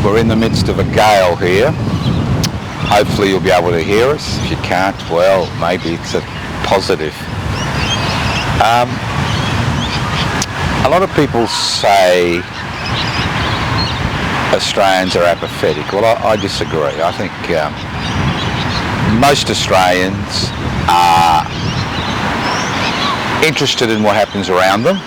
We're in the midst of a gale here. Hopefully you'll be able to hear us. If you can't, well, maybe it's a positive. A lot of people say Australians are apathetic. Well, I disagree. I think most Australians are interested in what happens around them,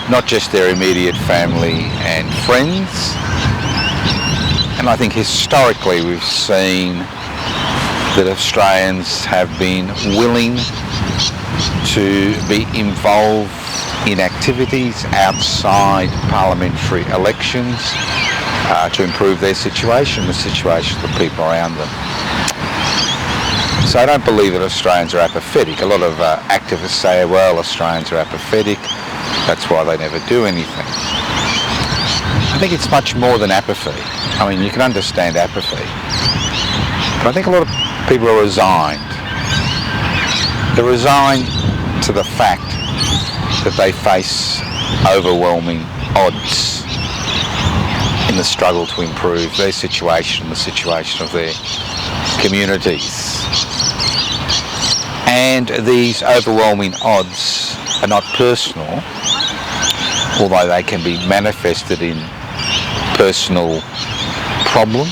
not just their immediate family and friends. And I think historically we've seen that Australians have been willing to be involved in activities outside parliamentary elections to improve their situation, the situation of the people around them. So I don't believe that Australians are apathetic. A lot of activists say, well, Australians are apathetic, that's why they never do anything. I think it's much more than apathy. I mean, you can understand apathy, but I think a lot of people are resigned. They're resigned to the fact that they face overwhelming odds in the struggle to improve their situation, the situation of their communities. And these overwhelming odds are not personal, although they can be manifested in personal problems,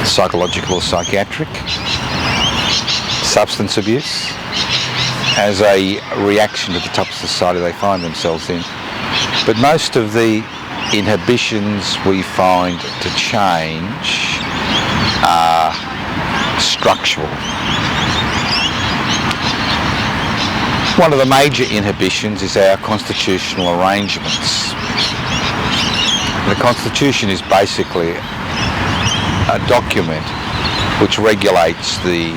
psychological or psychiatric, substance abuse, as a reaction to the type of society they find themselves in. But most of the inhibitions we find to change are structural. One of the major inhibitions is our constitutional arrangements. The Constitution is basically a document which regulates the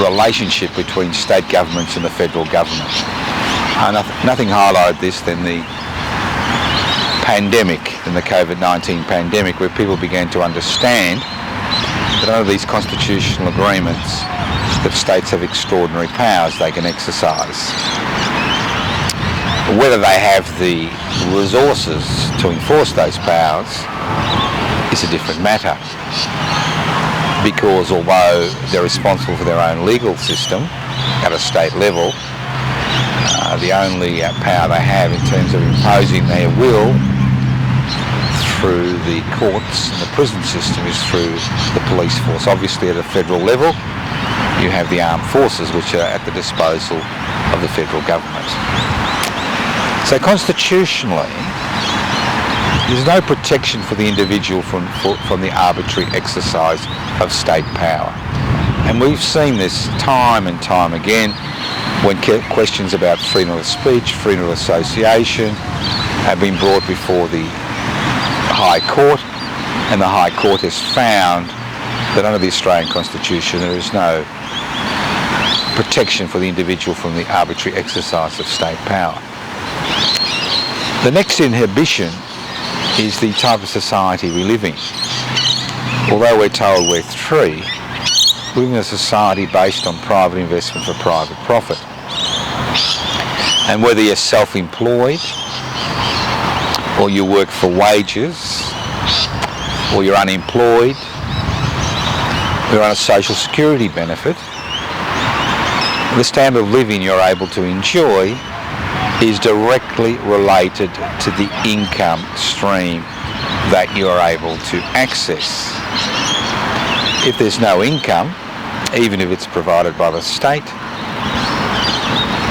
relationship between state governments and the federal government. Nothing highlighted this than the pandemic, than the COVID-19 pandemic, where people began to understand that under these constitutional agreements that states have extraordinary powers they can exercise. Whether they have the resources to enforce those powers is a different matter, because although they're responsible for their own legal system at a state level, the only power they have in terms of imposing their will through the courts and the prison system is through the police force. Obviously at a federal level you have the armed forces, which are at the disposal of the federal government. So constitutionally, there's no protection for the individual from the arbitrary exercise of state power. And we've seen this time and time again when questions about freedom of speech, freedom of association have been brought before the High Court, and the High Court has found that under the Australian Constitution there is no protection for the individual from the arbitrary exercise of state power. The next inhibition is the type of society we live in. Although we're told we're free, we live in a society based on private investment for private profit. And whether you're self-employed, or you work for wages, or you're unemployed, you're on a social security benefit, the standard of living you're able to enjoy is directly related to the income stream that you're able to access. If there's no income, even if it's provided by the state,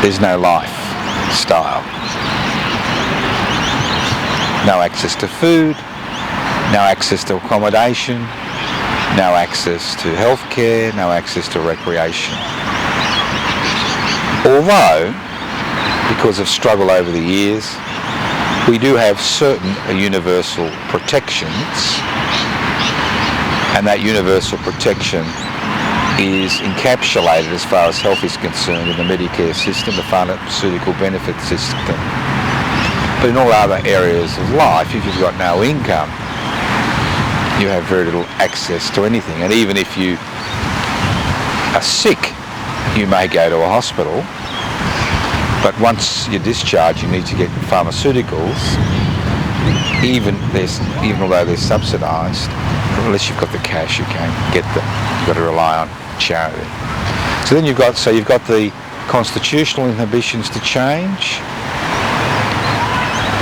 there's no lifestyle. No access to food, no access to accommodation, no access to healthcare, no access to recreation. Although, because of struggle over the years, we do have certain universal protections, and that universal protection is encapsulated as far as health is concerned in the Medicare system, the pharmaceutical benefit system. But in all other areas of life, if you've got no income, you have very little access to anything. And even if you are sick, you may go to a hospital, but once you're discharged you need to get pharmaceuticals. even although they're subsidised, unless you've got the cash, you can't get them. You've got to rely on charity. So then you've got the constitutional inhibitions to change.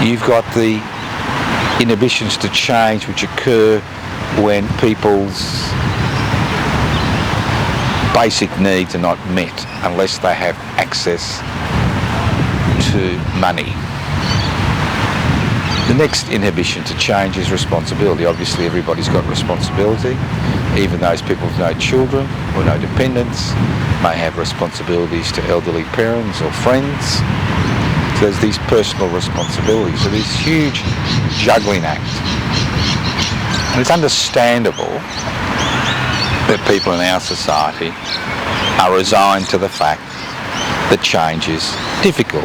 You've got the inhibitions to change which occur when people's basic needs are not met unless they have access to money. The next inhibition to change is responsibility. Obviously everybody's got responsibility. Even those people with no children or no dependents may have responsibilities to elderly parents or friends. So there's these personal responsibilities. So this huge juggling act. And it's understandable that people in our society are resigned to the fact that change is difficult.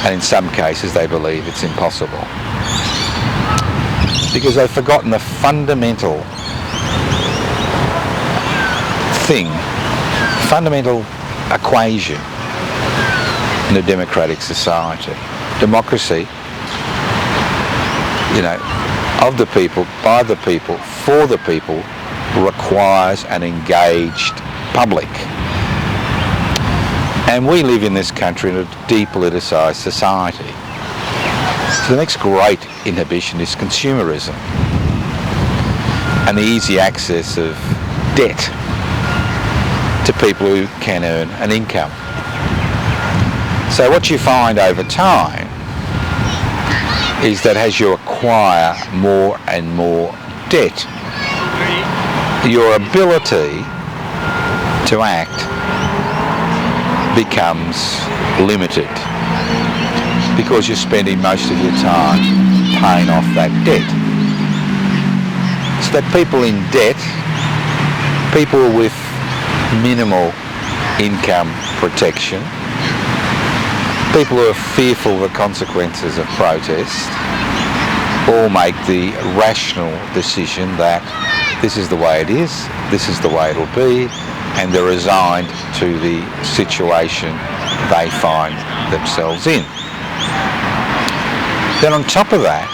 And in some cases they believe it's impossible. Because they've forgotten the fundamental fundamental equation in a democratic society. Democracy, of the people, by the people, for the people, requires an engaged public. And we live in this country in a depoliticised society. So the next great inhibition is consumerism and the easy access of debt to people who can earn an income. So what you find over time is that as you acquire more and more debt, your ability to act becomes limited because you're spending most of your time paying off that debt. So that people in debt, people with minimal income protection, people who are fearful of the consequences of protest, all make the rational decision that this is the way it is, this is the way it'll be, and they're resigned to the situation they find themselves in. Then on top of that,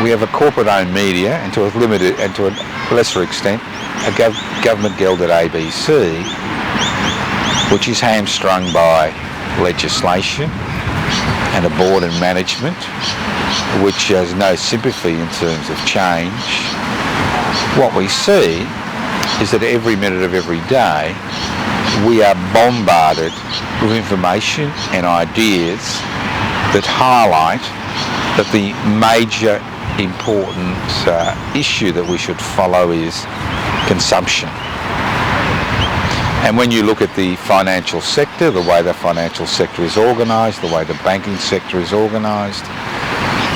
we have a corporate-owned media, and to a limited and to a lesser extent, a government-gelded ABC, which is hamstrung by legislation and a board and management which has no sympathy in terms of change. What we see is that every minute of every day we are bombarded with information and ideas that highlight that the major important issue that we should follow is consumption. And when you look at the financial sector, the way the financial sector is organised, the way the banking sector is organised,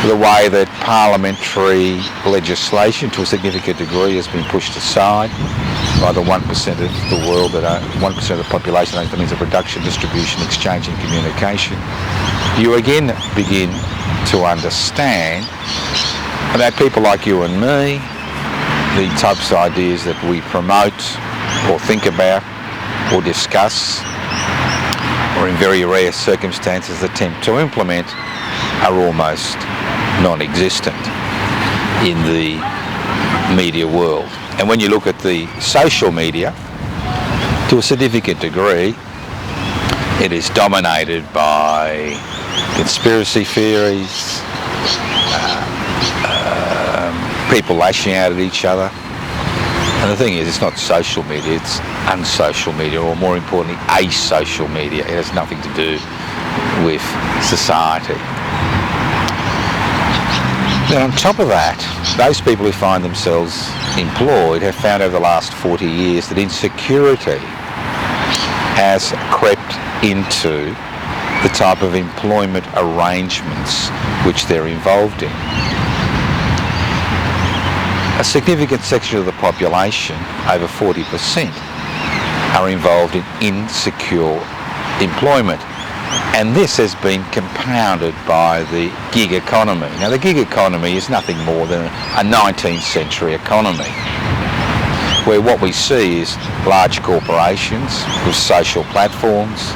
the way that parliamentary legislation to a significant degree has been pushed aside by the 1% of the world, that 1% of the population that means of production, distribution, exchange and communication, you again begin to understand that people like you and me, the types of ideas that we promote or think about or discuss, or in very rare circumstances attempt to implement, are almost non-existent in the media world. And when you look at the social media, to a significant degree, it is dominated by conspiracy theories, people lashing out at each other. And the thing is, it's not social media, it's unsocial media, or more importantly, asocial media. It has nothing to do with society. Then on top of that, those people who find themselves employed have found over the last 40 years that insecurity has crept into the type of employment arrangements which they're involved in. A significant section of the population, over 40%, are involved in insecure employment. And this has been compounded by the gig economy. Now, the gig economy is nothing more than a 19th century economy, where what we see is large corporations with social platforms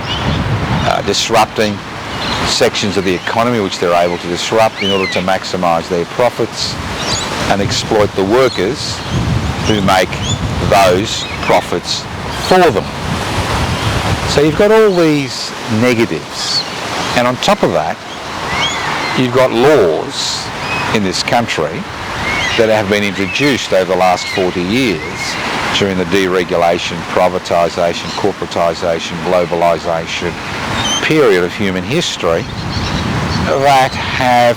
disrupting sections of the economy which they're able to disrupt in order to maximise their profits and exploit the workers who make those profits for them. So you've got all these negatives, and on top of that you've got laws in this country that have been introduced over the last 40 years during the deregulation, privatisation, corporatisation, globalisation period of human history that have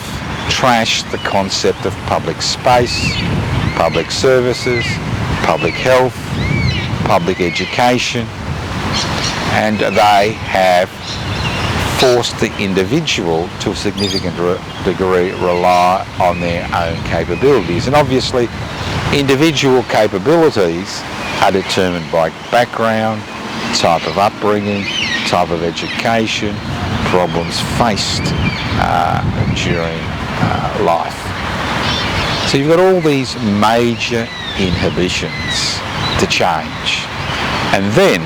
trashed the concept of public space, public services, public health, public education, and they have forced the individual to a significant degree rely on their own capabilities. And obviously individual capabilities are determined by background, type of upbringing, type of education, problems faced during life. So you've got all these major inhibitions to change. And then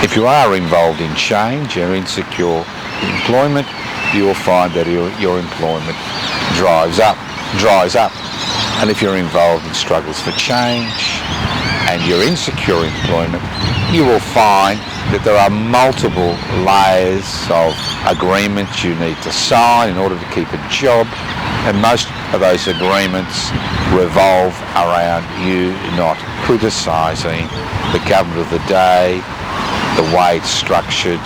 if you are involved in change, you're insecure employment, you will find that your employment dries up. And if you're involved in struggles for change and you're insecure employment, you will find that there are multiple layers of agreements you need to sign in order to keep a job, and most of those agreements revolve around you not criticising the government of the day, the way it's structured,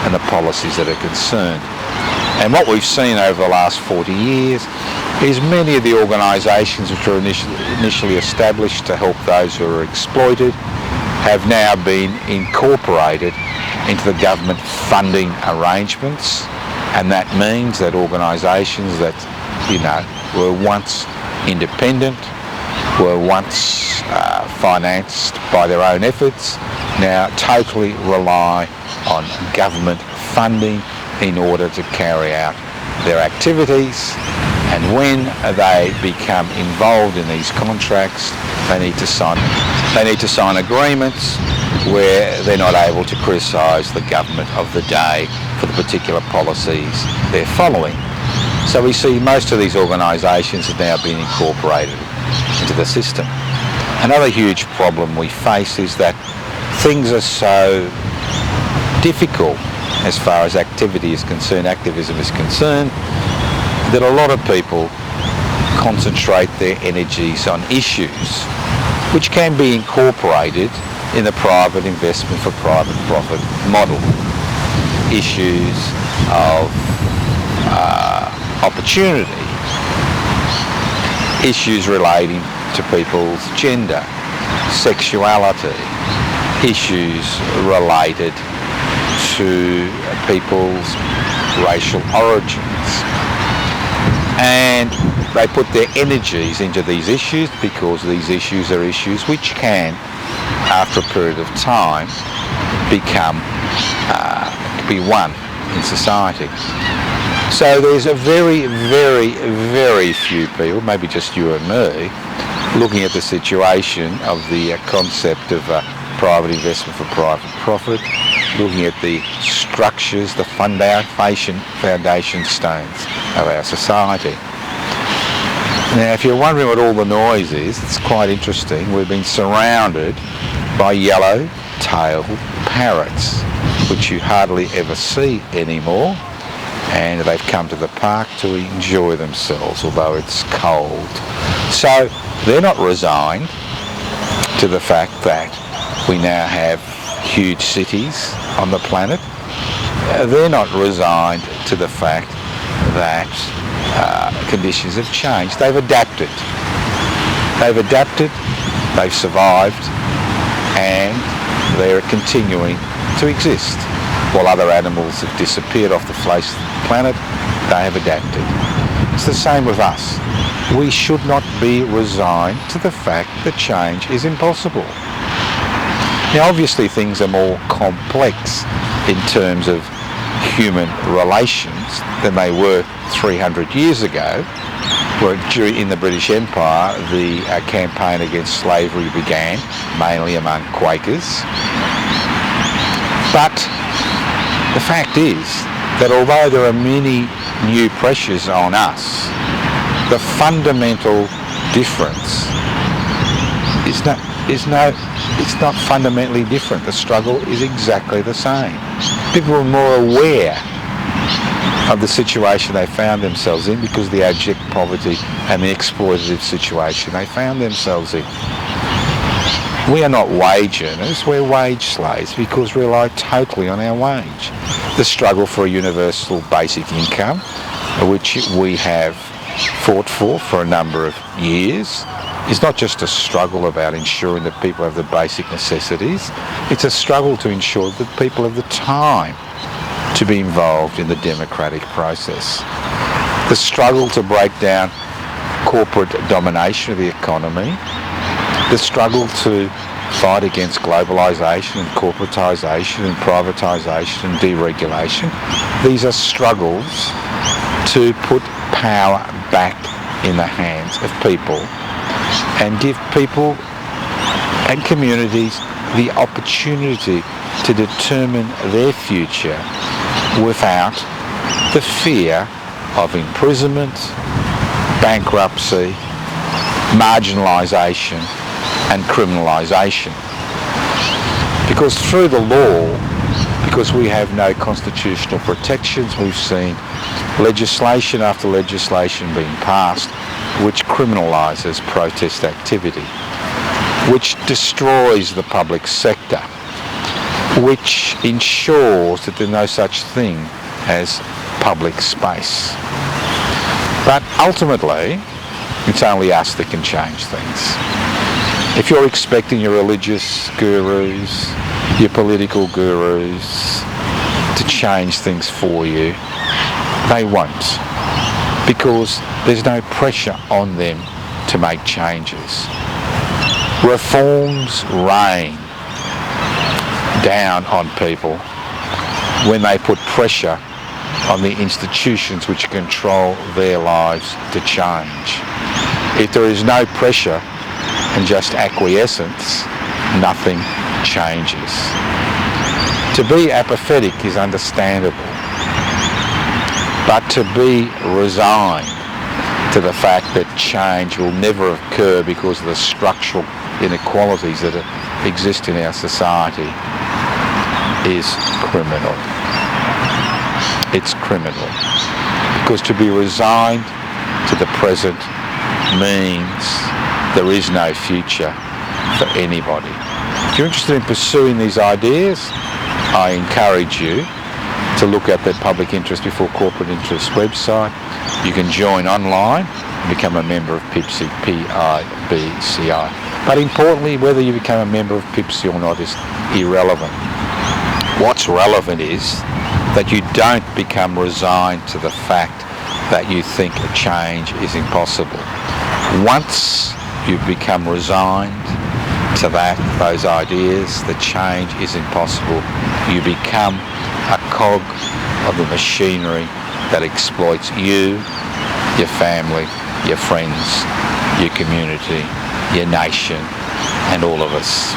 and the policies that are concerned. And what we've seen over the last 40 years is many of the organisations which were initially established to help those who are exploited have now been incorporated into the government funding arrangements, and that means that organisations that, were once independent, were once financed by their own efforts, now totally rely on government funding in order to carry out their activities. And when they become involved in these contracts, they need to sign agreements where they're not able to criticise the government of the day for the particular policies they're following. So we see most of these organisations have now been incorporated into the system. Another huge problem we face is that things are so difficult as far as activism is concerned, that a lot of people concentrate their energies on issues which can be incorporated in the private investment for private profit model. Issues of opportunity, issues relating to people's gender, sexuality, issues related to people's racial origins. And they put their energies into these issues because these issues are issues which can, after a period of time, be won in society. So there's a very, very, very few people, maybe just you and me, looking at the situation of the concept of private investment for private profit, looking at the structures, the foundation stones of our society. Now, if you're wondering what all the noise is, it's quite interesting. We've been surrounded by yellow-tailed parrots, which you hardly ever see anymore, and they've come to the park to enjoy themselves, although it's cold. So they're not resigned to the fact that we now have huge cities on the planet. They're not resigned to the fact that conditions have changed. They've adapted. They've survived, and they're continuing to exist. While other animals have disappeared off the face of the planet, they have adapted. It's the same with us. We should not be resigned to the fact that change is impossible. Now, obviously things are more complex in terms of human relations than they were 300 years ago, where in the British Empire the campaign against slavery began, mainly among Quakers. But the fact is that although there are many new pressures on us, the fundamental difference it's not fundamentally different. The struggle is exactly the same. People are more aware of the situation they found themselves in because of the abject poverty and the exploitative situation they found themselves in. We are not wage earners, we're wage slaves because we rely totally on our wage. The struggle for a universal basic income, which we have fought for a number of years, is not just a struggle about ensuring that people have the basic necessities, it's a struggle to ensure that people have the time to be involved in the democratic process. The struggle to break down corporate domination of the economy, the struggle to fight against globalisation and corporatisation and privatisation and deregulation. These are struggles to put power back in the hands of people and give people and communities the opportunity to determine their future without the fear of imprisonment, bankruptcy, marginalisation and criminalisation. Because through the law, because we have no constitutional protections, we've seen legislation after legislation being passed which criminalises protest activity, which destroys the public sector, which ensures that there's no such thing as public space. But ultimately, it's only us that can change things. If you're expecting your religious gurus, your political gurus to change things for you, they won't, because there's no pressure on them to make changes. Reforms rain down on people when they put pressure on the institutions which control their lives to change. If there is no pressure and just acquiescence, nothing changes. To be apathetic is understandable, but to be resigned to the fact that change will never occur because of the structural inequalities that exist in our society is criminal. It's criminal. Because to be resigned to the present means there is no future for anybody. If you're interested in pursuing these ideas, I encourage you to look at the Public Interest Before Corporate Interest website. You can join online and become a member of pibci, P-I-B-C-I. But importantly, whether you become a member of pibci or not is irrelevant. What's relevant is that you don't become resigned to the fact that you think a change is impossible. Once you've become resigned to those ideas, that change is impossible, you become a cog of the machinery that exploits you, your family, your friends, your community, your nation, and all of us.